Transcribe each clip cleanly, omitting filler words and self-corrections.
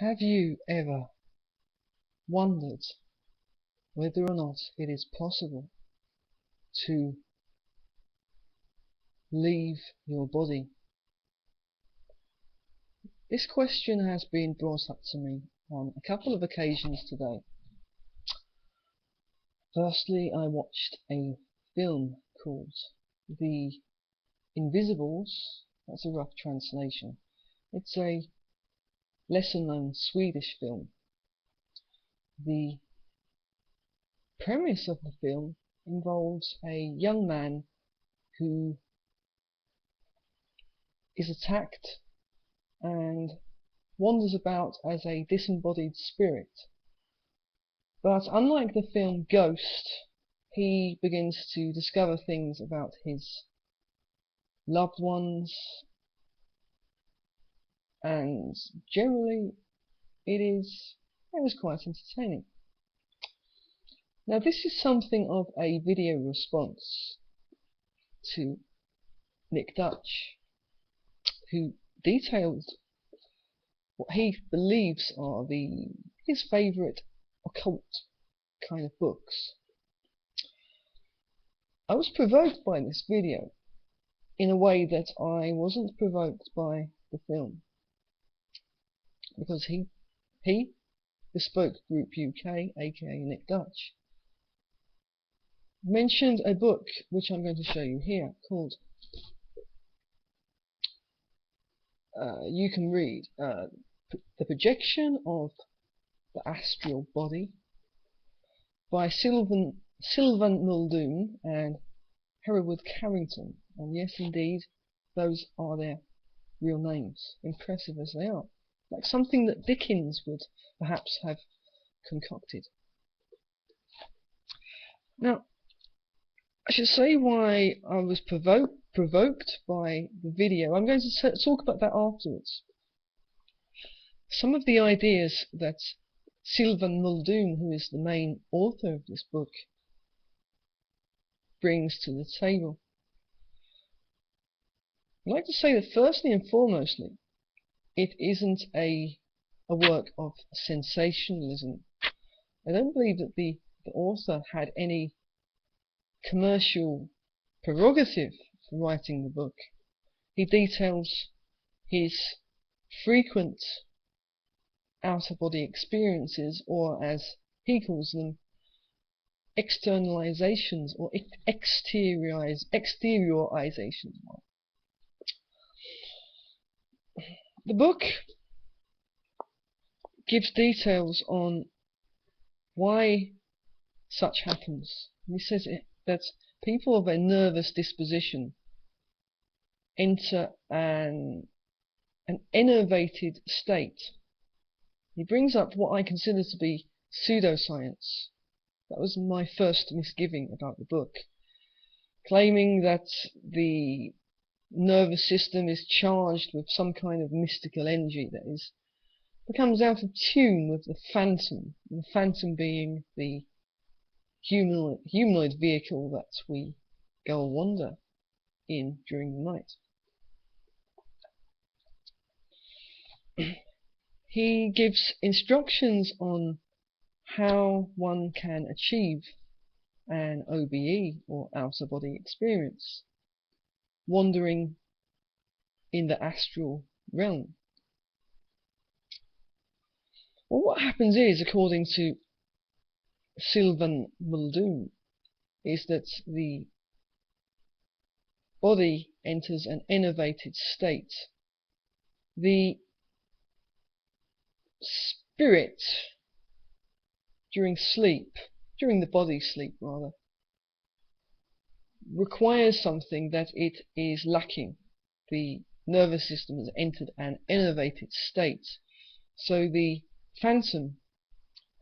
Have you ever wondered whether or not it is possible to leave your body? This question has been brought up to me on a couple of occasions today. Firstly, I watched a film called The Invisibles. That's a rough translation. It's a lesser known Swedish film. The premise of the film involves a young man who is attacked and wanders about as a disembodied spirit. But unlike the film Ghost, he begins to discover things about his loved ones, and generally it was quite entertaining. Now, this is something of a video response to Nick Dutch, who detailed what he believes are his favourite occult kind of books. I was provoked by this video in a way that I wasn't provoked by the film, because he Bespoke Group UK, aka Nick Dutch, mentioned a book which I'm going to show you here called you can read The Projection of the Astral Body by Sylvan Muldoon and Hereward Carrington. And yes, indeed, those are their real names, impressive as they are, like something that Dickens would perhaps have concocted. Now, I should say why I was provoked by the video. I'm going to talk about that afterwards. Some of the ideas that Sylvan Muldoon, who is the main author of this book, brings to the table. I'd like to say that firstly and foremostly, it isn't a work of sensationalism. I don't believe that the author had any commercial prerogative for writing the book. He details his frequent out-of-body experiences, or as he calls them, externalizations or exteriorizations. The book gives details on why such happens. He says that people of a nervous disposition enter an enervated state. He brings up what I consider to be pseudoscience. That was my first misgiving about the book, claiming that the nervous system is charged with some kind of mystical energy that becomes out of tune with the phantom being the humanoid vehicle that we go and wander in during the night. He gives instructions on how one can achieve an OBE, or out-of-body experience, wandering in the astral realm. Well, what happens is, according to Sylvan Muldoon, is that the body enters an enervated state. The spirit, during the body's sleep rather, requires something that it is lacking. The nervous system has entered an enervated state, so the phantom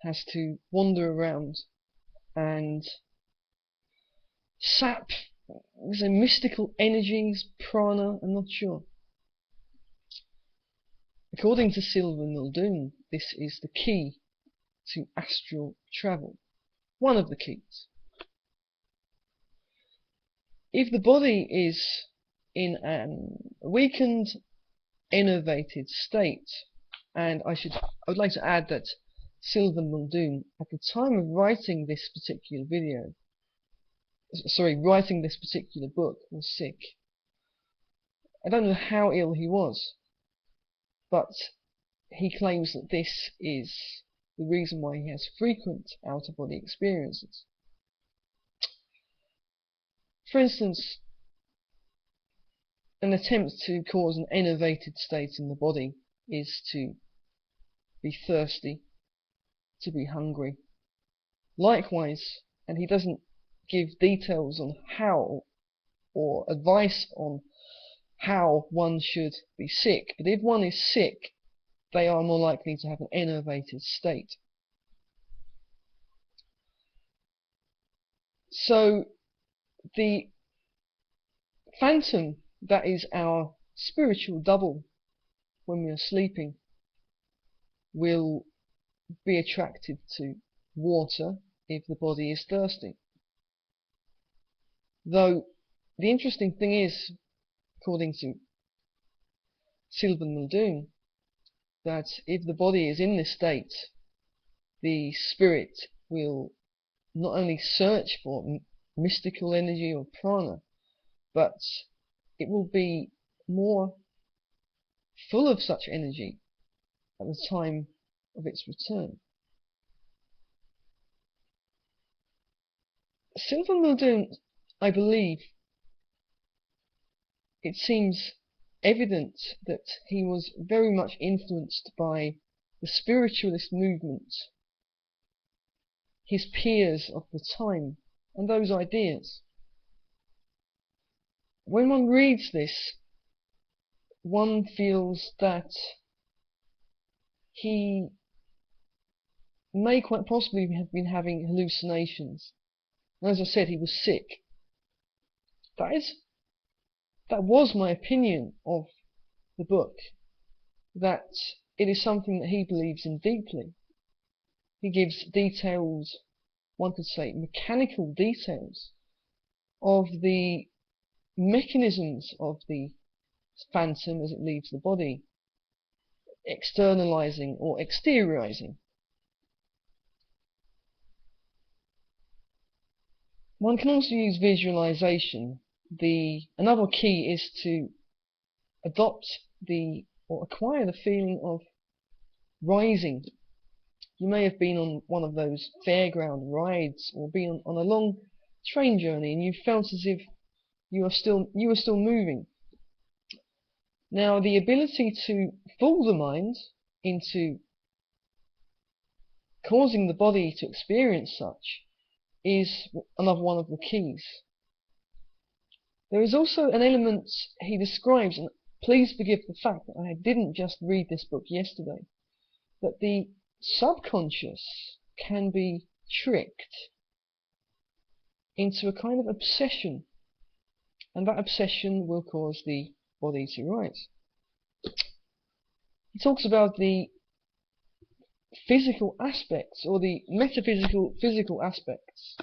has to wander around and sap the mystical energies, prana, I'm not sure. According to Sylvan Muldoon, this is the key to astral travel, one of the keys. If the body is in an weakened, enervated state, And I would like to add that Sylvan Muldoon, at the time of writing this particular writing this particular book, was sick. I don't know how ill he was, but he claims that this is the reason why he has frequent out-of-body experiences. For instance, an attempt to cause an enervated state in the body is to be thirsty, to be hungry. Likewise, and he doesn't give details on how or advice on how one should be sick, but if one is sick, they are more likely to have an enervated state. So the phantom, that is our spiritual double when we are sleeping, will be attracted to water if the body is thirsty. Though the interesting thing is, according to Sylvan Muldoon, that if the body is in this state, the spirit will not only search for mystical energy or prana, but it will be more full of such energy at the time of its return. Sylvan Muldoon, I believe, it seems evident that he was very much influenced by the spiritualist movement, his peers of the time, and those ideas. When one reads this, one feels that he may quite possibly have been having hallucinations. And as I said, he was sick. That was my opinion of the book, that it is something that he believes in deeply. He gives details, one could say mechanical details, of the mechanisms of the phantom as it leaves the body, externalizing or exteriorizing. One can also use visualization. Another key is to adopt or acquire the feeling of rising. You may have been on one of those fairground rides or been on a long train journey, and you felt as if you were still moving. Now, the ability to fool the mind into causing the body to experience such is another one of the keys. There is also an element he describes, and please forgive the fact that I didn't just read this book yesterday, that the subconscious can be tricked into a kind of obsession, and that obsession will cause the body to rise. He talks about the physical aspects, or the metaphysical physical aspects,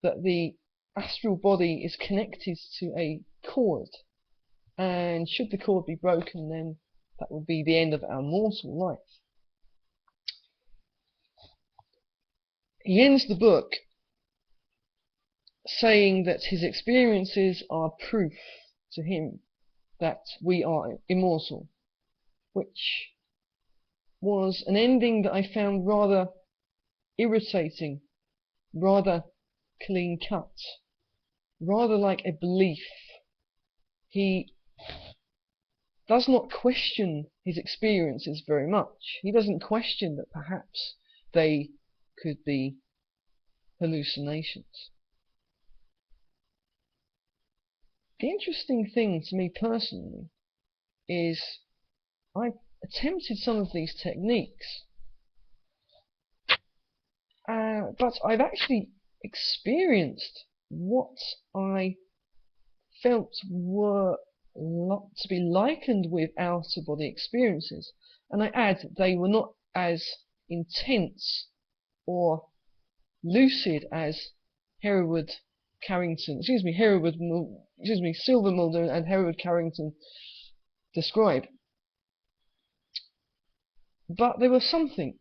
that the astral body is connected to a cord, and should the cord be broken, then that would be the end of our mortal life. He ends the book saying that his experiences are proof to him that we are immortal, which was an ending that I found rather irritating, rather clean cut, rather like a belief. He does not question his experiences very much. He doesn't question that perhaps they could be hallucinations. The interesting thing to me personally is I've attempted some of these techniques, but I've actually experienced what I felt were to be likened with out-of-body experiences, and I add they were not as intense or lucid as Sylvan Muldoon and Hereward Carrington describe. But there was something.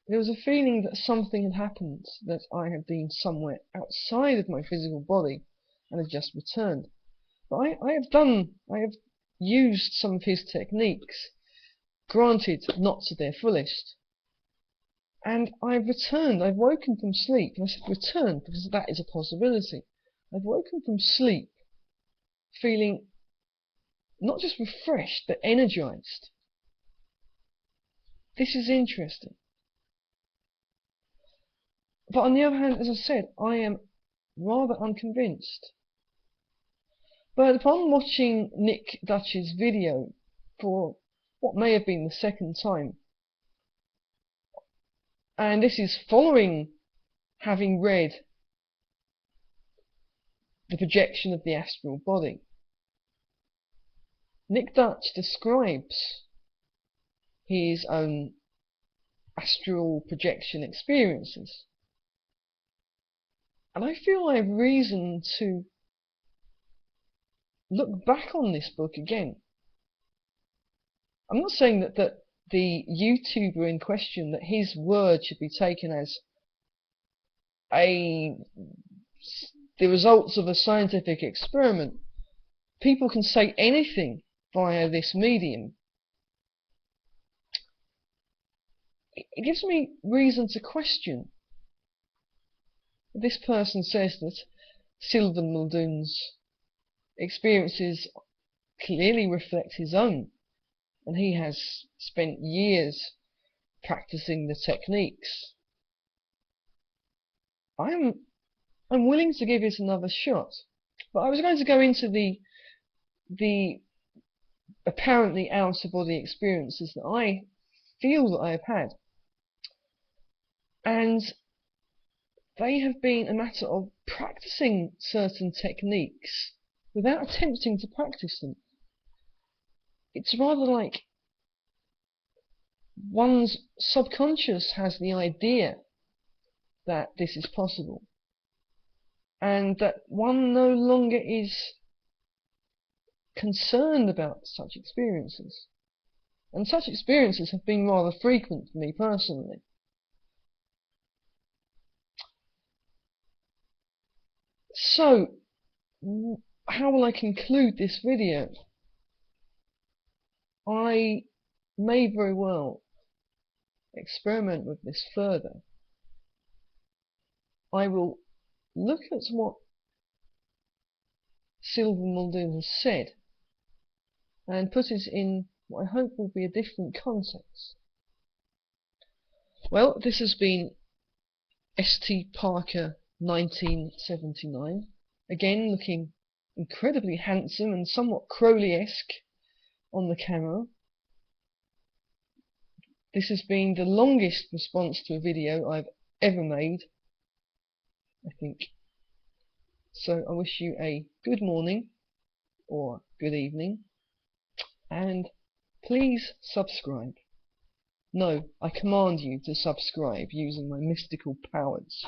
There was a feeling that something had happened, that I had been somewhere outside of my physical body and had just returned. But I have used some of his techniques, granted not to their fullest. And I've returned, I've woken from sleep, and I said returned because that is a possibility. I've woken from sleep feeling not just refreshed, but energized. This is interesting. But on the other hand, as I said, I am rather unconvinced. But upon watching Nick Dutch's video for what may have been the second time, and this is following having read The Projection of the Astral Body, Nick Dutch describes his own astral projection experiences. And I feel I have reason to look back on this book again. I'm not saying that the YouTuber in question, that his word should be taken as the results of a scientific experiment. People can say anything via this medium. It gives me reason to question. This person says that Sylvan Muldoon's experiences clearly reflect his own, and he has spent years practicing the techniques. I'm willing to give it another shot, but I was going to go into the apparently out-of-body experiences that I feel that I have had, and they have been a matter of practicing certain techniques without attempting to practice them. It's rather like one's subconscious has the idea that this is possible, and that one no longer is concerned about such experiences. And such experiences have been rather frequent for me personally. So, how will I conclude this video? I may very well experiment with this further. I will look at what Sylvan Muldoon has said and put it in what I hope will be a different context. Well, this has been St. Parker 1979, again looking incredibly handsome and somewhat Crowley-esque on the camera. This has been the longest response to a video I've ever made, I think. So I wish you a good morning or good evening, and please subscribe. No, I command you to subscribe using my mystical powers.